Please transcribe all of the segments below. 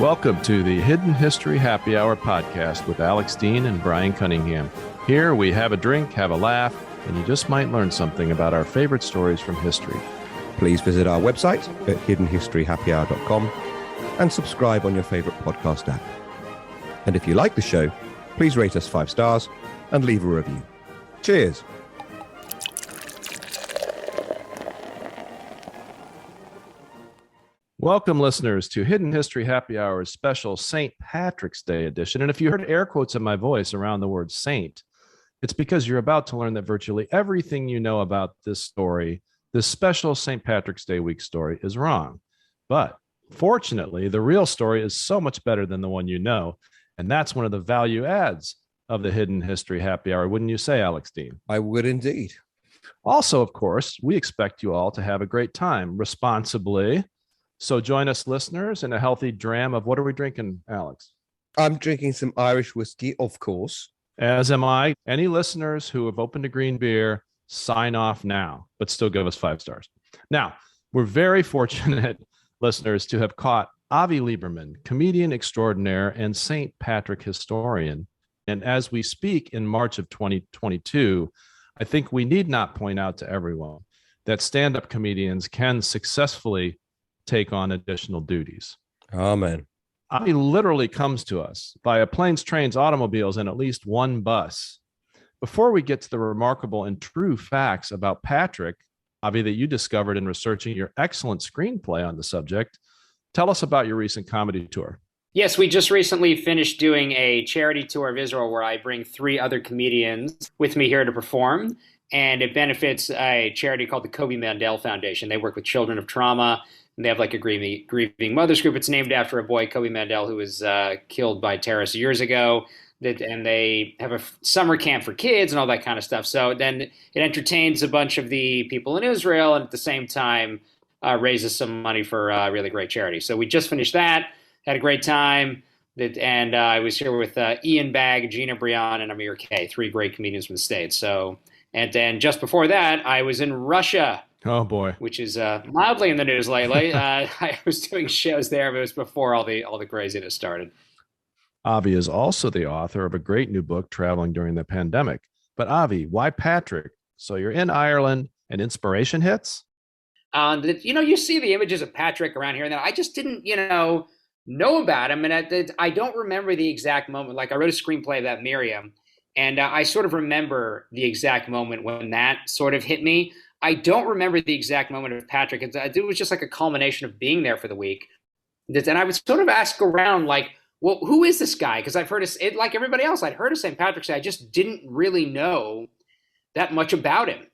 Welcome to the Hidden History Happy Hour podcast with Alex Dean and Brian Cunningham. Here we have a drink, have a laugh, and you just might learn something about our favorite stories from history. Please visit our website at hiddenhistoryhappyhour.com and subscribe on your favorite podcast app. And if you like the show, please rate us 5 stars and leave a review. Cheers. Welcome, listeners, to Hidden History Happy Hour's special St. Patrick's Day edition. And if you heard air quotes in my voice around the word saint, it's because you're about to learn that virtually everything you know about this story, this special St. Patrick's Day week story, is wrong. But fortunately, the real story is so much better than the one you know. And that's one of the value adds of the Hidden History Happy Hour, wouldn't you say, Alex Dean? I would indeed. Also, of course, we expect you all to have a great time responsibly. So join us, listeners, in a healthy dram of what are we drinking, Alex? I'm drinking some Irish whiskey, of course. As am I. Any listeners who have opened a green beer, sign off now, but still give us 5 stars. Now, we're very fortunate, listeners, to have caught Avi Liberman, comedian extraordinaire and St. Patrick historian. And as we speak in March of 2022, I think we need not point out to everyone that stand-up comedians can successfully take on additional duties. Amen. Avi literally comes to us via planes, trains, automobiles, and at least one bus. Before we get to the remarkable and true facts about Patrick, Avi, that you discovered in researching your excellent screenplay on the subject, tell us about your recent comedy tour. Yes, we just recently finished doing a charity tour of Israel where I bring 3 other comedians with me here to perform. And it benefits a charity called the Kobe Mandel Foundation. They work with children of trauma. And they have like a grieving mothers group. It's named after a boy, Kobe Mandel, who was killed by terrorists years ago. And they have a summer camp for kids and all that kind of stuff. So then it entertains a bunch of the people in Israel and at the same time raises some money for a really great charity. So we just finished that, had a great time. And I was here with Ian Bagg, Gina Brion, and Amir K, 3 great comedians from the States. So, and then just before that, I was in Russia. Oh, boy. Which is mildly in the news lately. I was doing shows there, but it was before all the craziness started. Avi is also the author of a great new book, Traveling During the Pandemic. But Avi, why Patrick? So you're in Ireland and inspiration hits? You see the images of Patrick around here, and then I just didn't, know about him. And I don't remember the exact moment. Like I wrote a screenplay about Miriam, and I sort of remember the exact moment when that sort of hit me. I don't remember the exact moment of Patrick. It was just like a culmination of being there for the week. And I would sort of ask around, like, well, who is this guy? Because I've heard it like everybody else. I'd heard of St. Patrick's Day. I just didn't really know that much about him.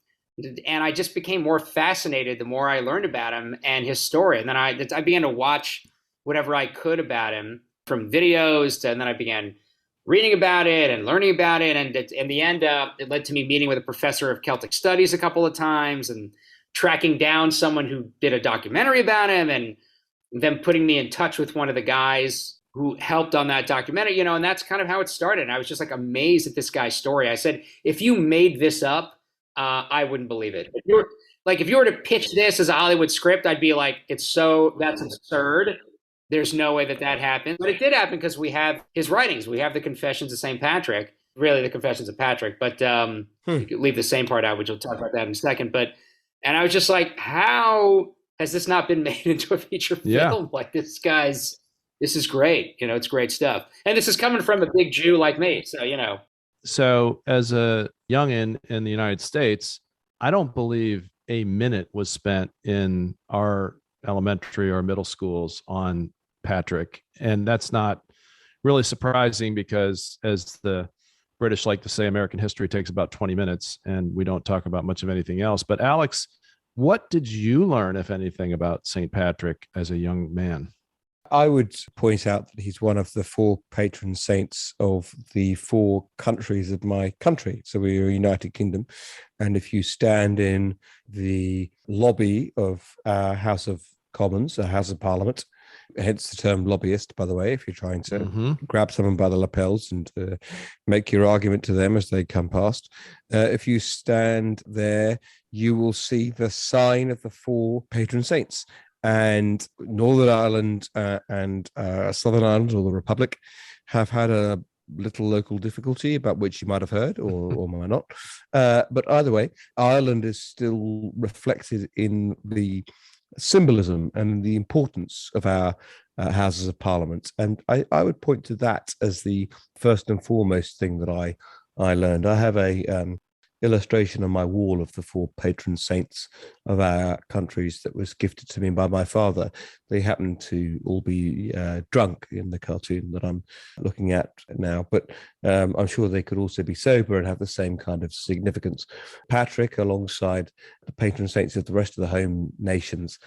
And I just became more fascinated the more I learned about him and his story. And then I began to watch whatever I could about him, from videos and then I began reading about it and learning about it. And in the end, it led to me meeting with a professor of Celtic studies a couple of times and tracking down someone who did a documentary about him and then putting me in touch with one of the guys who helped on that documentary, and that's kind of how it started. And I was just like amazed at this guy's story. I said, if you made this up, I wouldn't believe it. If you were to pitch this as a Hollywood script, I'd be like, that's absurd. There's no way that happened. But it did happen because we have his writings. We have the Confessions of St. Patrick, really the Confessions of Patrick. But you could leave the same part out, which we'll talk about that in a second. And I was just like, how has this not been made into a feature film? Yeah. Like this is great. It's great stuff. And this is coming from a big Jew like me. So, So as a youngin in the United States, I don't believe a minute was spent in our elementary or middle schools on Patrick. And that's not really surprising because, as the British like to say, American history takes about 20 minutes and we don't talk about much of anything else. But Alex, what did you learn, if anything, about St. Patrick as a young man? I would point out that he's one of the 4 patron saints of the 4 countries of my country. So we're a United Kingdom. And if you stand in the lobby of our House of Commons, a House of Parliament, hence the term lobbyist, by the way, if you're trying to grab someone by the lapels and make your argument to them as they come past. If you stand there, you will see the sign of the 4 patron saints. And Northern Ireland and Southern Ireland, or the Republic, have had a little local difficulty about which you might have heard or might not. But either way, Ireland is still reflected in the symbolism and the importance of our Houses of Parliament. And I would point to that as the first and foremost thing that I learned. I have a illustration on my wall of the four patron saints of our countries that was gifted to me by my father. They happen to all be drunk in the cartoon that I'm looking at now, but I'm sure they could also be sober and have the same kind of significance. Patrick, alongside the patron saints of the rest of the home nations,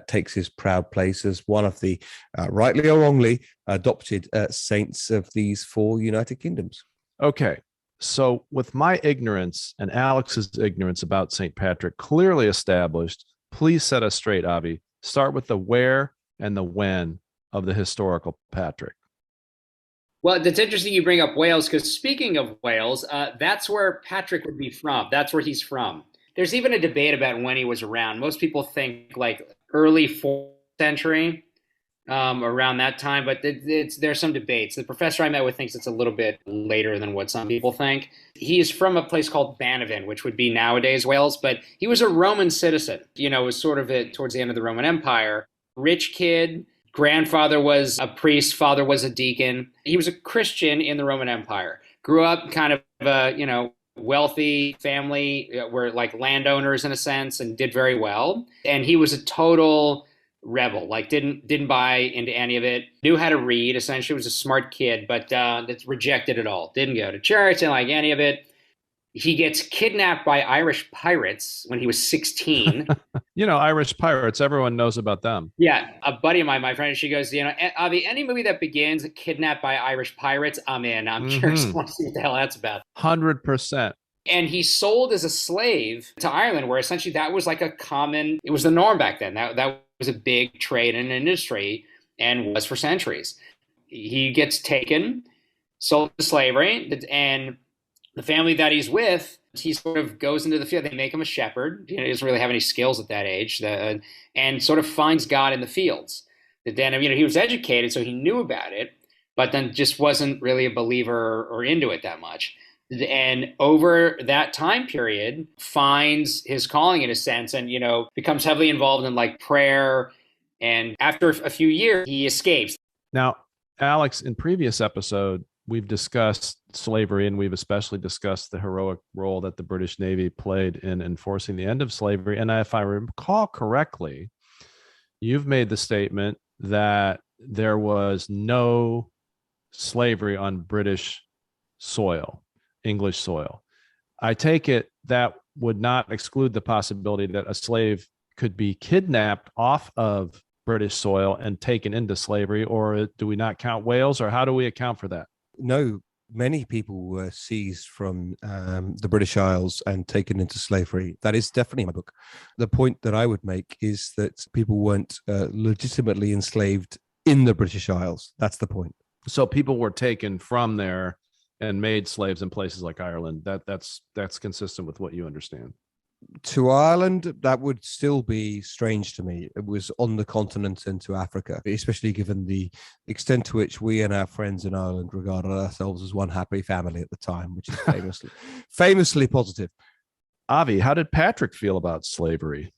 takes his proud place as one of the, rightly or wrongly, adopted saints of these four United Kingdoms. Okay. So with my ignorance and Alex's ignorance about St. Patrick clearly established, please set us straight, Avi. Start with the where and the when of the historical Patrick. Well, it's interesting you bring up Wales, because speaking of Wales, that's where Patrick would be from. That's where he's from. There's even a debate about when he was around. Most people think like early 4th century, around that time, but there's some debates. The professor I met with thinks it's a little bit later than what some people think. He is from a place called Banavon, which would be nowadays Wales, but he was a Roman citizen. Was sort of towards the end of the Roman Empire. Rich kid, grandfather was a priest, father was a deacon. He was a Christian in the Roman Empire. Grew up kind of a, wealthy family, were like landowners in a sense, and did very well. And he was a total rebel, like didn't buy into any of it, knew how to read, essentially was a smart kid, but rejected it all, didn't go to church, didn't like any of it. He gets kidnapped by Irish pirates when he was 16. Irish pirates, everyone knows about them. Yeah, a buddy of mine, my friend, she goes, Avi, any movie that begins kidnapped by Irish pirates, I'm in. I'm curious to see what the hell that's about. 100%. And he sold as a slave to Ireland, where essentially that was like it was the norm back then. That was a big trade and industry, and was for centuries. He gets taken, sold to slavery, and the family that he's with, he sort of goes into the field. They make him a shepherd. He doesn't really have any skills at that age, and sort of finds God in the fields. Then, he was educated, so he knew about it, but then just wasn't really a believer or into it that much. And over that time period, finds his calling in a sense, and becomes heavily involved in like prayer. And after a few years, he escapes. Now, Alex, in previous episode, we've discussed slavery, and we've especially discussed the heroic role that the British Navy played in enforcing the end of slavery. And if I recall correctly, you've made the statement that there was no slavery on British soil. English soil. I take it that would not exclude the possibility that a slave could be kidnapped off of British soil and taken into slavery, or do we not count Wales, or how do we account for that? No, many people were seized from the British Isles and taken into slavery. That is definitely in my book. The point that I would make is that people weren't legitimately enslaved in the British Isles. That's the point. So people were taken from there and made slaves in places like Ireland. That's consistent with what you understand. To Ireland, that would still be strange to me. It was on the continent and to Africa, especially given the extent to which we and our friends in Ireland regarded ourselves as one happy family at the time, which is famously positive. Avi, how did Patrick feel about slavery?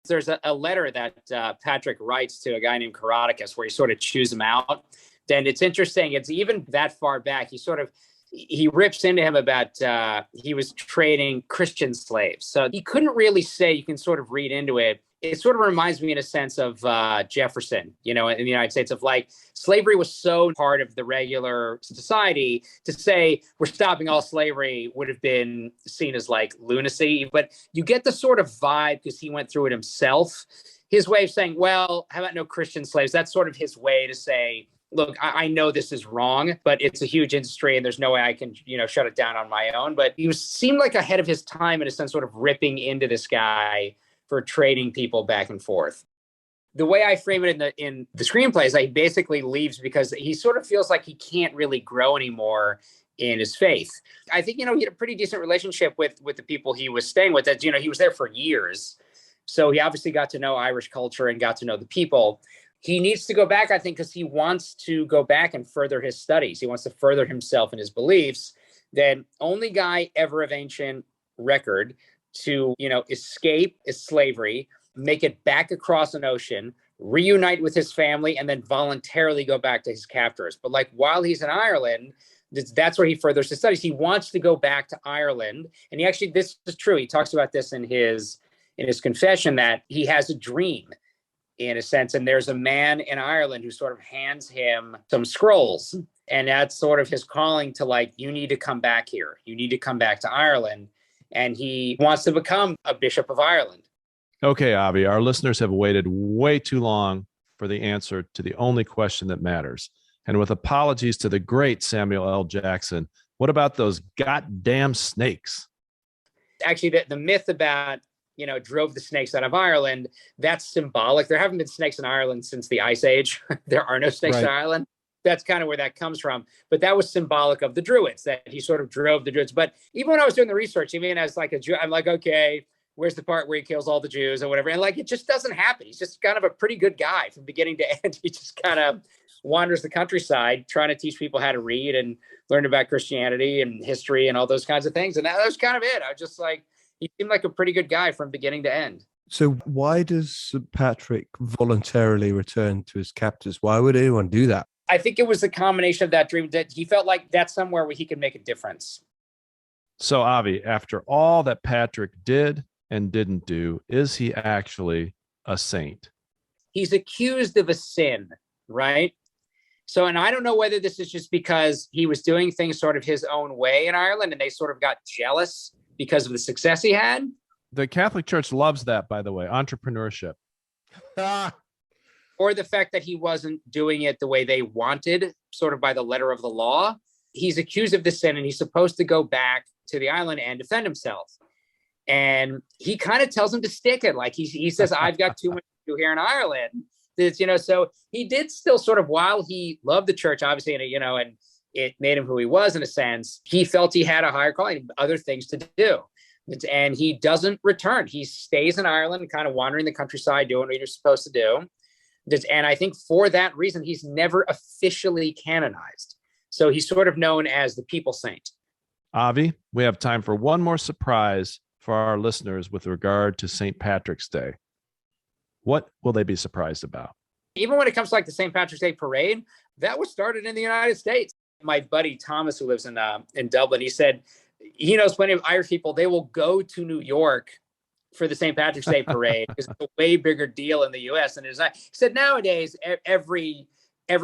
There's a letter that Patrick writes to a guy named Coroticus, where he sort of chews him out. And it's interesting. It's even that far back. He rips into him about he was trading Christian slaves. So he couldn't really say, you can sort of read into it. It sort of reminds me in a sense of Jefferson, in the United States, of like slavery was so part of the regular society, to say we're stopping all slavery would have been seen as like lunacy. But you get the sort of vibe, because he went through it himself. His way of saying, well, how about no Christian slaves? That's sort of his way to say, look, I know this is wrong, but it's a huge industry and there's no way I can, shut it down on my own. But he seemed like ahead of his time in a sense, sort of ripping into this guy for trading people back and forth. The way I frame it in the screenplay is that he basically leaves because he sort of feels like he can't really grow anymore in his faith. I think, he had a pretty decent relationship with the people he was staying with. That, he was there for years. So he obviously got to know Irish culture and got to know the people. He needs to go back, I think, because he wants to go back and further his studies. He wants to further himself and his beliefs. The only guy ever of ancient record to, escape is slavery, make it back across an ocean, reunite with his family, and then voluntarily go back to his captors. But like while he's in Ireland, that's where he furthers his studies. He wants to go back to Ireland. And this is true. He talks about this in his confession, that he has a dream in a sense. And there's a man in Ireland who sort of hands him some scrolls. And that's sort of his calling to like, you need to come back here. You need to come back to Ireland. And he wants to become a bishop of Ireland. Okay, Avi, our listeners have waited way too long for the answer to the only question that matters. And with apologies to the great Samuel L. Jackson, what about those goddamn snakes? Actually, the myth about, drove the snakes out of Ireland, that's symbolic. There haven't been snakes in Ireland since the Ice Age. There are no snakes in Ireland. That's kind of where that comes from. But that was symbolic of the Druids, that he sort of drove the Druids. But even when I was doing the research, even as like a Jew, I'm like, okay, where's the part where he kills all the Jews or whatever? And like, it just doesn't happen. He's just kind of a pretty good guy from beginning to end. He just kind of wanders the countryside trying to teach people how to read and learn about Christianity and history and all those kinds of things. And that was kind of it. I was just like, he seemed like a pretty good guy from beginning to end. So why does St. Patrick voluntarily return to his captors? Why would anyone do that? I think it was a combination of that dream that he felt like that's somewhere where he could make a difference. So, Avi, after all that Patrick did and didn't do, is he actually a saint? He's accused of a sin, right? So, and I don't know whether this is just because he was doing things sort of his own way in Ireland and they sort of got jealous because of the success he had. The Catholic Church loves that, by the way, entrepreneurship. Or the fact that he wasn't doing it the way they wanted, sort of by the letter of the law. He's accused of this sin and he's supposed to go back to the island and defend himself. And he kind of tells him to stick it. Like he says, I've got too much to do here in Ireland. So he did still sort of, while he loved the church, obviously, and it made him who he was in a sense, he felt he had a higher calling, other things to do. And he doesn't return. He stays in Ireland, kind of wandering the countryside, doing what you're supposed to do. And I think for that reason, he's never officially canonized. So he's sort of known as the people saint. Avi, we have time for one more surprise for our listeners with regard to St. Patrick's Day. What will they be surprised about? Even when it comes to like the St. Patrick's Day parade, that was started in the United States. My buddy Thomas, who lives in Dublin, he said he knows plenty of Irish people. They will go to New York for the St. Patrick's Day parade because it's a way bigger deal in the U.S. than it is. He said nowadays every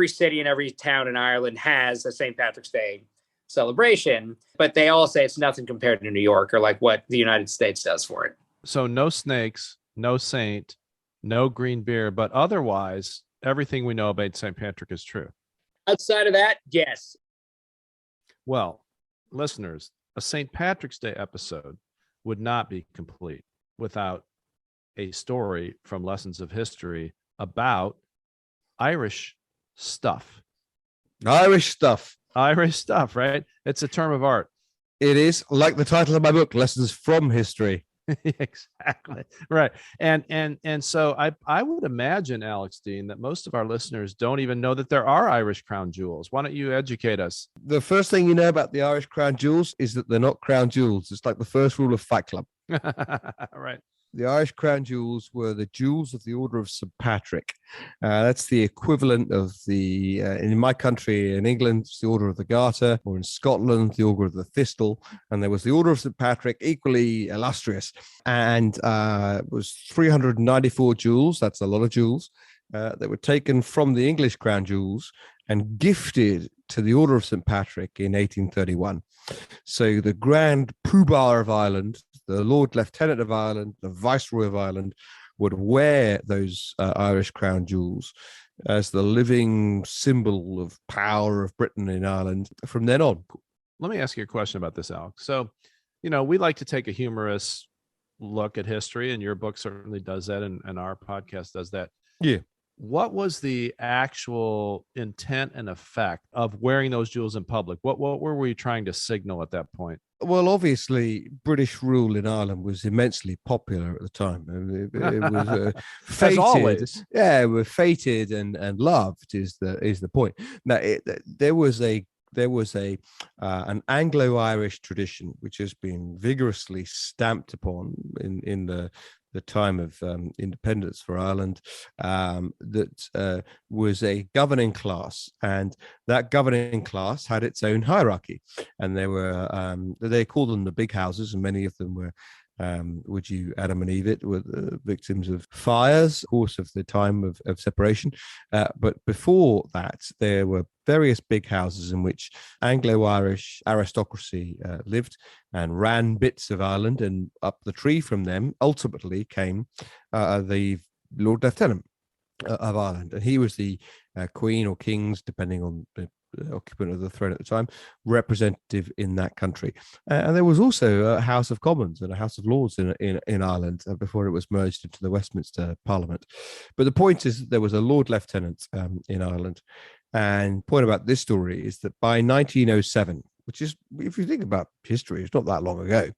city and every town in Ireland has a St. Patrick's Day celebration, but they all say it's nothing compared to New York or like what the United States does for it. So no snakes, no saint, no green beer, but otherwise everything we know about St. Patrick is true. Outside of that, yes. Well, listeners, a St. Patrick's Day episode would not be complete without a story from Lessons of History about Irish stuff. Irish stuff. Irish stuff, right? It's a term of art. It is, like the title of my book, Lessons from History. Exactly. Right. And so I would imagine, Alex Dean, that most of our listeners don't even know that there are Irish crown jewels. Why don't you educate us? The first thing you know about the Irish crown jewels is that they're not crown jewels. It's like the first rule of Fight Club. Right. The Irish crown jewels were the jewels of the Order of St. Patrick. That's the equivalent of the, in my country, in England, it's the Order of the Garter, or in Scotland, the Order of the Thistle. And there was the Order of St. Patrick, equally illustrious. And it was 394 jewels. That's a lot of jewels that were taken from the English crown jewels and gifted to the Order of St. Patrick in 1831. So the Grand Poobah of Ireland, the Lord Lieutenant of Ireland, the Viceroy of Ireland, would wear those Irish crown jewels as the living symbol of power of Britain in Ireland from then on. Let me ask you a question about this, Alex. So, we like to take a humorous look at history, and your book certainly does that, and our podcast does that. Yeah. What was the actual intent and effect of wearing those jewels in public? What were we trying to signal at that point? Well, obviously, British rule in Ireland was immensely popular at the time. It was As fated, always. yeah, it was fated and loved is the point. Now, there was an Anglo-Irish tradition which has been vigorously stamped upon in the time of independence for Ireland, that was a governing class, and that governing class had its own hierarchy, and they called them the big houses, and many of them were, would you Adam and Eve it, were victims of fires, of course, of the time of separation. But before that, there were various big houses in which Anglo-Irish aristocracy lived and ran bits of Ireland, and up the tree from them ultimately came the Lord Lieutenant of Ireland, and he was the Queen or King's, depending on the occupant of the throne at the time, representative in that country. And there was also a House of Commons and a House of Lords in Ireland before it was merged into the Westminster Parliament. But the point is that there was a Lord Lieutenant in Ireland. And point about this story is that by 1907, which is, if you think about history, it's not that long ago.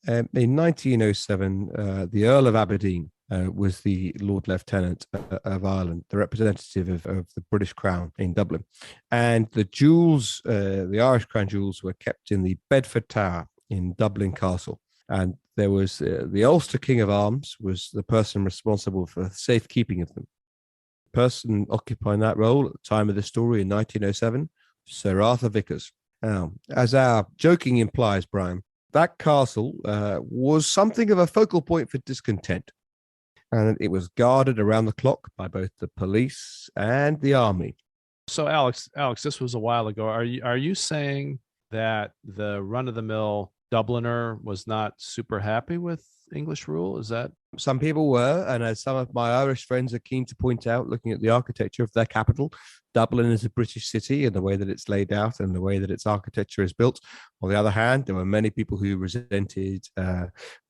In 1907, the Earl of Aberdeen was the Lord Lieutenant of Ireland, the representative of the British Crown in Dublin. And the jewels, the Irish Crown jewels, were kept in the Bedford Tower in Dublin Castle. And there was the Ulster King of Arms was the person responsible for safekeeping of them. The person occupying that role at the time of the story in 1907, Sir Arthur Vickers. Now, as our joking implies, Brian, that castle was something of a focal point for discontent. And it was guarded around the clock by both the police and the army. So, Alex, this was a while ago. Are you saying that the run-of-the-mill Dubliner was not super happy with English rule? Is that? Some people were, and as some of my Irish friends are keen to point out, looking at the architecture of their capital, Dublin is a British city in the way that it's laid out and the way that its architecture is built. On the other hand, there were many people who resented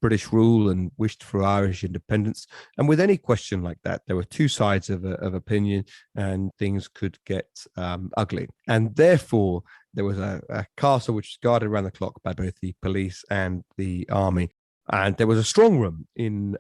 British rule and wished for Irish independence. And with any question like that, there were two sides of opinion, and things could get ugly. And therefore, there was a castle which was guarded around the clock by both the police and the army. And there was a strong room in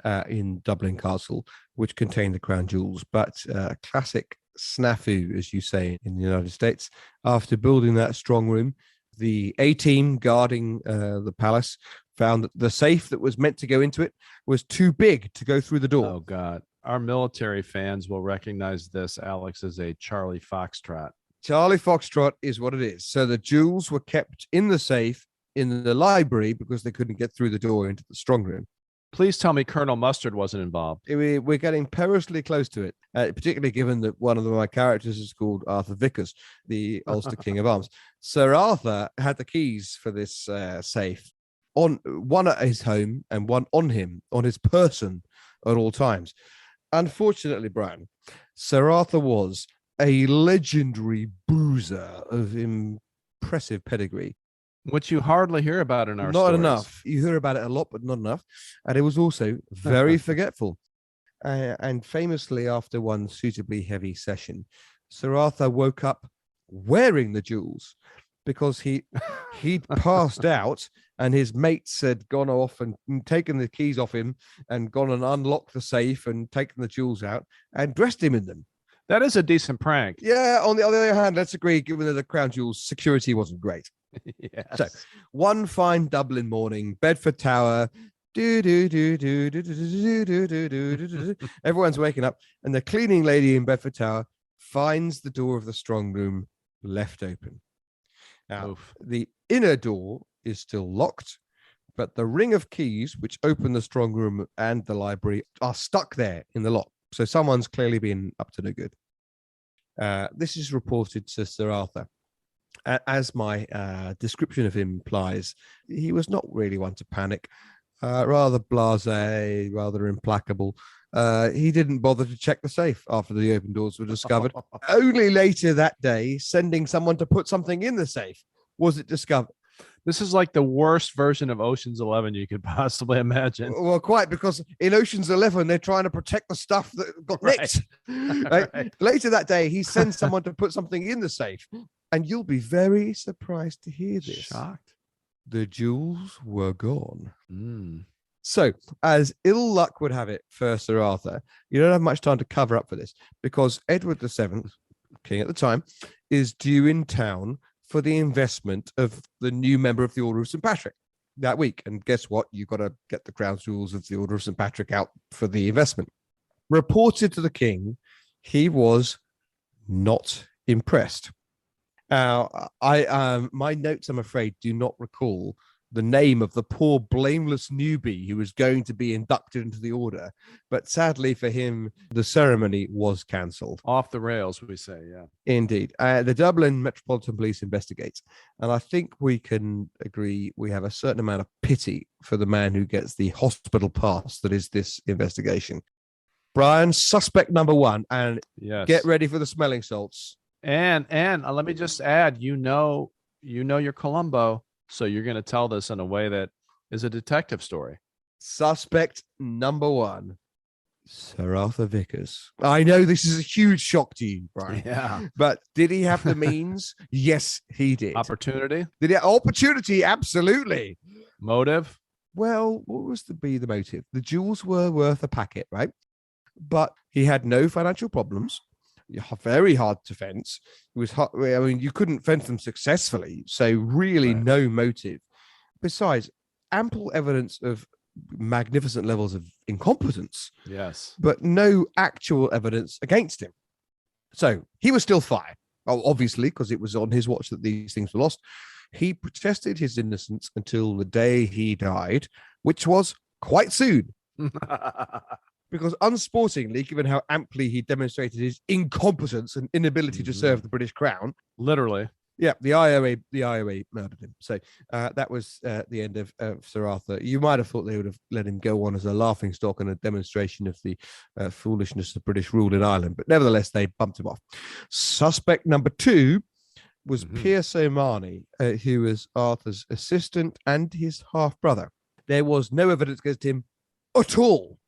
Dublin Castle, which contained the crown jewels. But classic snafu, as you say in the United States, after building that strong room, the A-team guarding the palace found that the safe that was meant to go into it was too big to go through the door. Oh, God. Our military fans will recognize this, Alex, as a Charlie Foxtrot. Charlie Foxtrot is what it is. So the jewels were kept in the safe in the library because they couldn't get through the door into the strong room. Please tell me Colonel Mustard wasn't involved. We're getting perilously close to it, particularly given that one of my characters is called Arthur Vickers, the Ulster King of Arms. Sir Arthur had the keys for this safe, on one at his home and one on him, on his person at all times. Unfortunately, Brian, Sir Arthur was a legendary boozer of impressive pedigree, which you hardly hear about in our Not stories. enough. You hear about it a lot, but not enough. And it was also very forgetful. And famously, after one suitably heavy session, Sir Arthur woke up wearing the jewels because he'd passed out and his mates had gone off and taken the keys off him and gone and unlocked the safe and taken the jewels out and dressed him in them. That is a decent prank. Yeah, on the other hand, let's agree, given that the crown jewels, security wasn't great. Yes. So one fine Dublin morning, Bedford Tower, everyone's waking up, and the cleaning lady in Bedford Tower finds the door of the strong room left open. Now, the inner door is still locked, but the ring of keys which open the strong room and the library are stuck there in the lock. So someone's clearly been up to no good. This is reported to Sir Arthur. As my description of him implies, he was not really one to panic, rather blasé, rather implacable. He didn't bother to check the safe after the open doors were discovered. Only later that day, sending someone to put something in the safe, was it discovered. This is like the worst version of Ocean's 11 you could possibly imagine. Well, quite, because in Ocean's 11, they're trying to protect the stuff that got nicked. Right? Later that day, he sends someone to put something in the safe. And you'll be very surprised to hear this. Shocked. the jewels were gone. Mm. So, as ill luck would have it for Sir Arthur, you don't have much time to cover up for this because Edward VII, king at the time, is due in town for the investment of the new member of the Order of St. Patrick that week. And guess what? You've got to get the crown jewels of the Order of St. Patrick out for the investment. Reported to the king, he was not impressed. Now, my notes, I'm afraid, do not recall the name of the poor blameless newbie who was going to be inducted into the order. But sadly for him, the ceremony was cancelled. Off the rails, we say, yeah. Indeed. The Dublin Metropolitan Police investigates. And I think we can agree we have a certain amount of pity for the man who gets the hospital pass that is this investigation. Brian, suspect number one. And yes, get ready for the smelling salts. And let me just add, you know your Columbo. So you're going to tell this in a way that is a detective story. Suspect number one, Sir Arthur Vickers. I know this is a huge shock to you, Brian. Yeah. But did he have the means? Yes, he did. Opportunity? Did he have opportunity? Absolutely. Motive? Well, what was to be the motive? The jewels were worth a packet, right? But he had no financial problems. Very hard to fence. It was hard. I mean, you couldn't fence them successfully. So really Right. No motive. Besides, ample evidence of magnificent levels of incompetence, Yes. but no actual evidence against him. So he was still fine. Well, obviously, because it was on his watch that these things were lost. He protested his innocence until the day he died, which was quite soon. Because unsportingly, given how amply he demonstrated his incompetence and inability to serve the British crown, Literally. yeah, the IOA murdered him. So that was the end of Sir Arthur. You might have thought they would have let him go on as a laughingstock and a demonstration of the foolishness of British rule in Ireland, but nevertheless, they bumped him off. Suspect number two was Pierce O'Mahony, who was Arthur's assistant and his half brother. There was no evidence against him at all,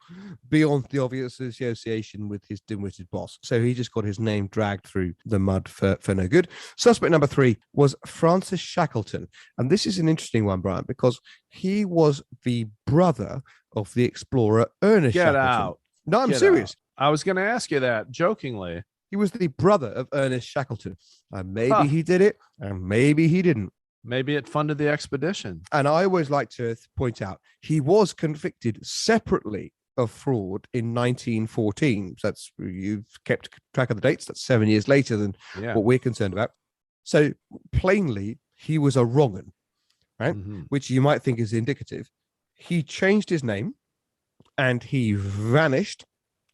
beyond the obvious association with his dim-witted boss. So he just got his name dragged through the mud for no good. Suspect number three was Francis Shackleton. And this is an interesting one, Brian, because he was the brother of the explorer Ernest Get Shackleton. out. No, I'm Get serious. out. I was going to ask you that jokingly. He was the brother of Ernest Shackleton. And maybe he did it, and maybe he didn't. Maybe it funded the expedition. And I always like to point out, he was convicted separately of fraud in 1914. So that's, you've kept track of the dates. That's 7 years later than what we're concerned about. So plainly, he was a wrong 'un, right? Which you might think is indicative. He changed his name and he vanished,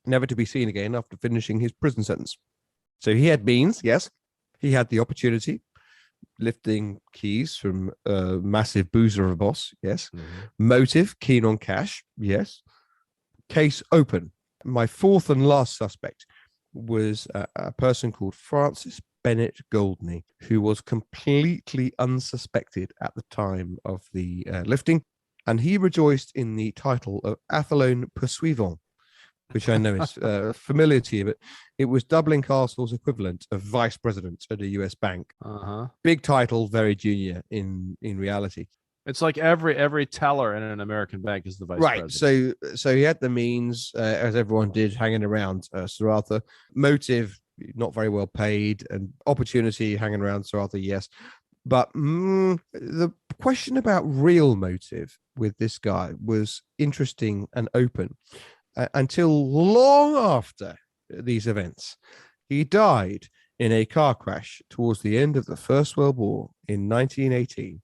never to be seen again after finishing his prison sentence. So he had means, yes. He had the opportunity, lifting keys from a massive boozer of a boss, yes. Motive, keen on cash, yes. Case open. My fourth and last suspect was a person called Francis Bennett Goldney, who was completely unsuspected at the time of the lifting, and he rejoiced in the title of Athlone Pursuivant, which I know is familiar to you, but it was Dublin Castle's equivalent of vice president at a US bank. Big title, very junior in reality. It's like every teller in an American bank is the vice president. Right. So he had the means, as everyone did, hanging around Sir Arthur. Motive, not very well paid, and opportunity hanging around Sir Arthur, yes. But the question about real motive with this guy was interesting and open until long after these events. He died in a car crash towards the end of the First World War in 1918.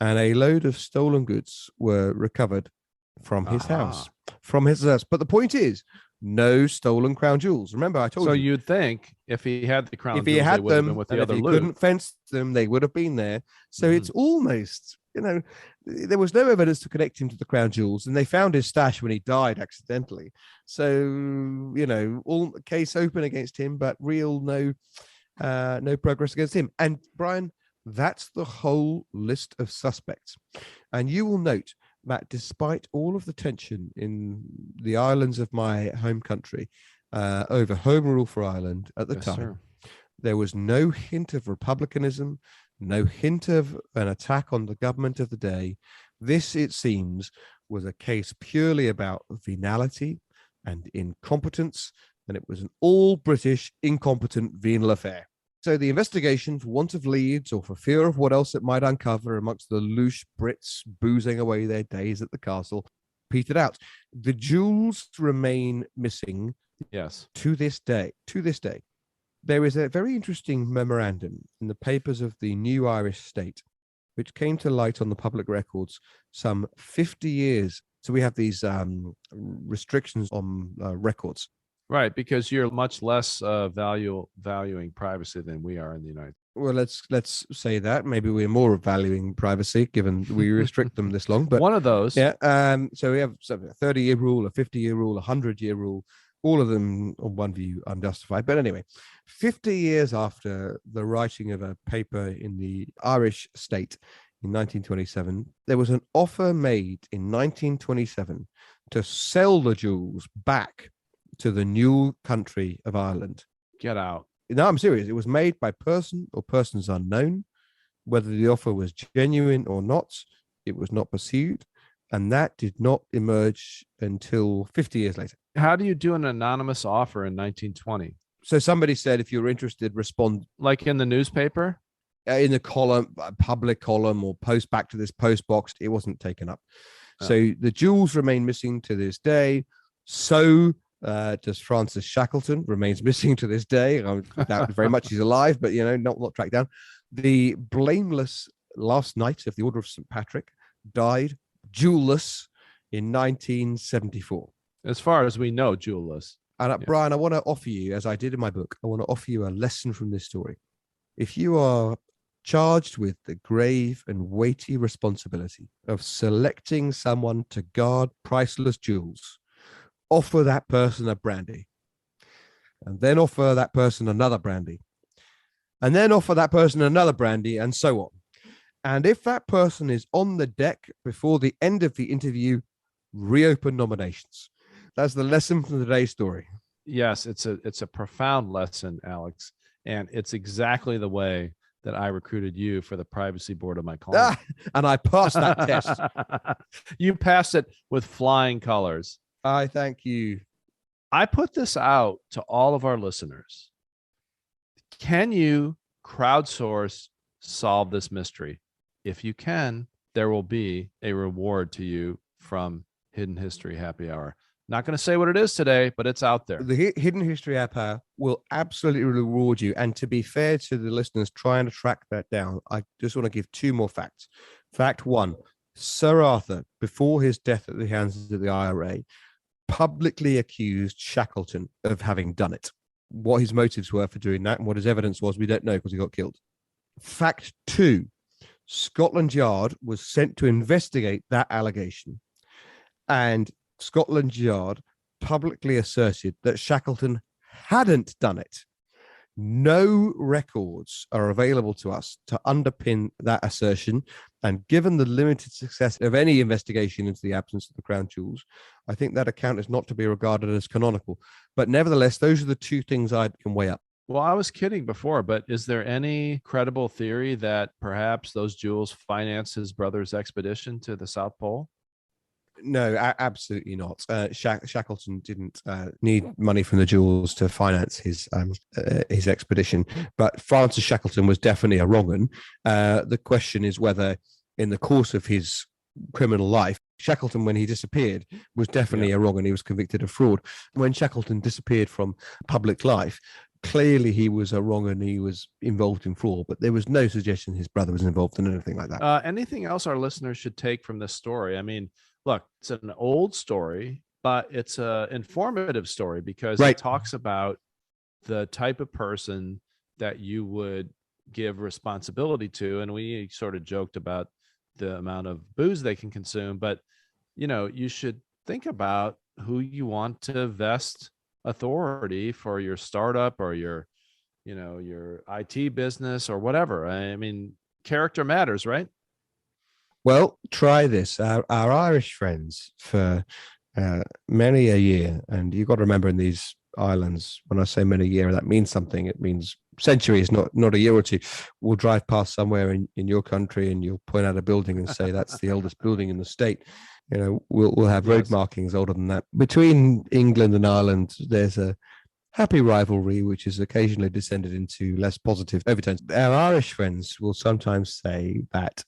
And a load of stolen goods were recovered from his house. But the point is, no stolen crown jewels. Remember, I told you. So you'd think if he had the crown jewels, they would have been with the other loot. If he couldn't fence them, they would have been there. So it's almost, there was no evidence to connect him to the crown jewels, and they found his stash when he died accidentally. So, all case open against him, but no progress against him. And Brian, that's the whole list of suspects. And you will note that despite all of the tension in the islands of my home country over home rule for Ireland at the time, there was no hint of republicanism, no hint of an attack on the government of the day. This, it seems, was a case purely about venality and incompetence, and it was an all-British, incompetent venal affair. So the investigation, for want of leads or for fear of what else it might uncover amongst the loose Brits boozing away their days at the castle, petered out. The jewels remain missing. Yes. To this day. There is a very interesting memorandum in the papers of the new Irish state, which came to light on the public records some 50 years. So we have these restrictions on records. Right, because you're much less valuing privacy than we are in the United States. Well, let's say that. Maybe we're more valuing privacy, given we restrict them this long. But one of those. Yeah. So we have a 30-year rule, a 50-year rule, a 100-year rule. All of them, on one view, unjustified. But anyway, 50 years after the writing of a paper in the Irish state in 1927, there was an offer made in 1927 to sell the jewels back to the new country of Ireland. Get out. No, I'm serious. It was made by person or persons unknown. Whether the offer was genuine or not, it was not pursued. And that did not emerge until 50 years later. How do you do an anonymous offer in 1920? So somebody said, if you're interested, respond. Like in the newspaper? In the column, public column, or post back to this post box. It wasn't taken up. Oh. So the jewels remain missing to this day. So does Francis Shackleton, remains missing to this day. I doubt very much he's alive, but, not tracked down. The blameless last knight of the Order of St. Patrick died jewelless in 1974. As far as we know, jewelless. And Brian, I want to offer you, as I did in my book, I want to offer you a lesson from this story. If you are charged with the grave and weighty responsibility of selecting someone to guard priceless jewels, offer that person a brandy, and then offer that person another brandy, and then offer that person another brandy, and so on. And if that person is on the deck before the end of the interview, reopen nominations. That's the lesson from today's story. Yes, it's a profound lesson, Alex. And it's exactly the way that I recruited you for the privacy board of my client. And I passed that test. You passed it with flying colors. I thank you. I put this out to all of our listeners. Can you crowdsource solve this mystery? If you can, there will be a reward to you from Hidden History Happy Hour. Not going to say what it is today, but it's out there. The Hidden History Happy Hour will absolutely reward you. And to be fair to the listeners trying to track that down, I just want to give two more facts. Fact one, Sir Arthur, before his death at the hands of the IRA, publicly accused Shackleton of having done it. What his motives were for doing that and what his evidence was, we don't know because he got killed. Fact two, Scotland Yard was sent to investigate that allegation. And Scotland Yard publicly asserted that Shackleton hadn't done it. No records are available to us to underpin that assertion. And given the limited success of any investigation into the absence of the crown jewels, I think that account is not to be regarded as canonical. But nevertheless, those are the two things I can weigh up. Well, I was kidding before, but is there any credible theory that perhaps those jewels financed his brother's expedition to the South Pole? No, absolutely not. Shackleton didn't need money from the jewels to finance his expedition, but Francis Shackleton was definitely a wrong un. The question is whether, in the course of his criminal life, Shackleton, when he disappeared, was definitely a wrong un. He was convicted of fraud. When Shackleton disappeared from public life, clearly he was a wrong un. He was involved in fraud, but there was no suggestion his brother was involved in anything like that. Anything else our listeners should take from this story? I mean, look, it's an old story, but it's an informative story because it talks about the type of person that you would give responsibility to. And we sort of joked about the amount of booze they can consume, but, you should think about who you want to vest authority for your startup or your IT business or whatever. I mean, character matters, right? Well, try this. Our Irish friends for many a year, and you've got to remember in these islands, when I say many a year, that means something. It means centuries, not a year or two. We'll drive past somewhere in your country and you'll point out a building and say that's the oldest building in the state. We'll have road markings older than that. Between England and Ireland, there's a happy rivalry, which has occasionally descended into less positive overtones. Our Irish friends will sometimes say that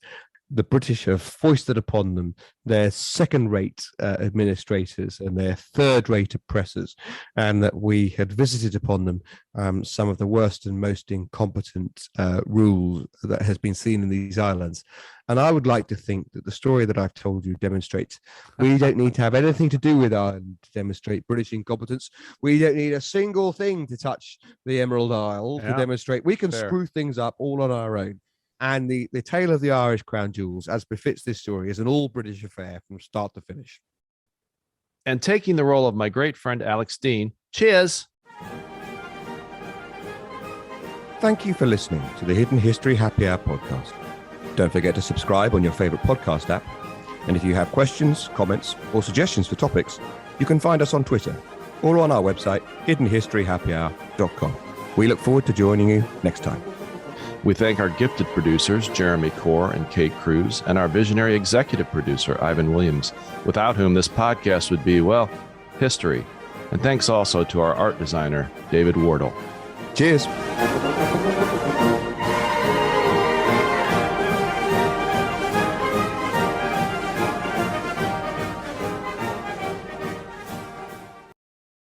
the British have foisted upon them their second-rate administrators and their third-rate oppressors, and that we had visited upon them some of the worst and most incompetent rule that has been seen in these islands. And I would like to think that the story that I've told you demonstrates we don't need to have anything to do with Ireland to demonstrate British incompetence. We don't need a single thing to touch the Emerald Isle to demonstrate we can screw things up all on our own. And the tale of the Irish crown jewels, as befits this story, is an all-British affair from start to finish. And taking the role of my great friend Alex Dean, cheers! Thank you for listening to the Hidden History Happy Hour podcast. Don't forget to subscribe on your favorite podcast app. And if you have questions, comments, or suggestions for topics, you can find us on Twitter or on our website, hiddenhistoryhappyhour.com. We look forward to joining you next time. We thank our gifted producers, Jeremy Core and Kate Cruz, and our visionary executive producer, Ivan Williams, without whom this podcast would be, well, history. And thanks also to our art designer, David Wardle. Cheers.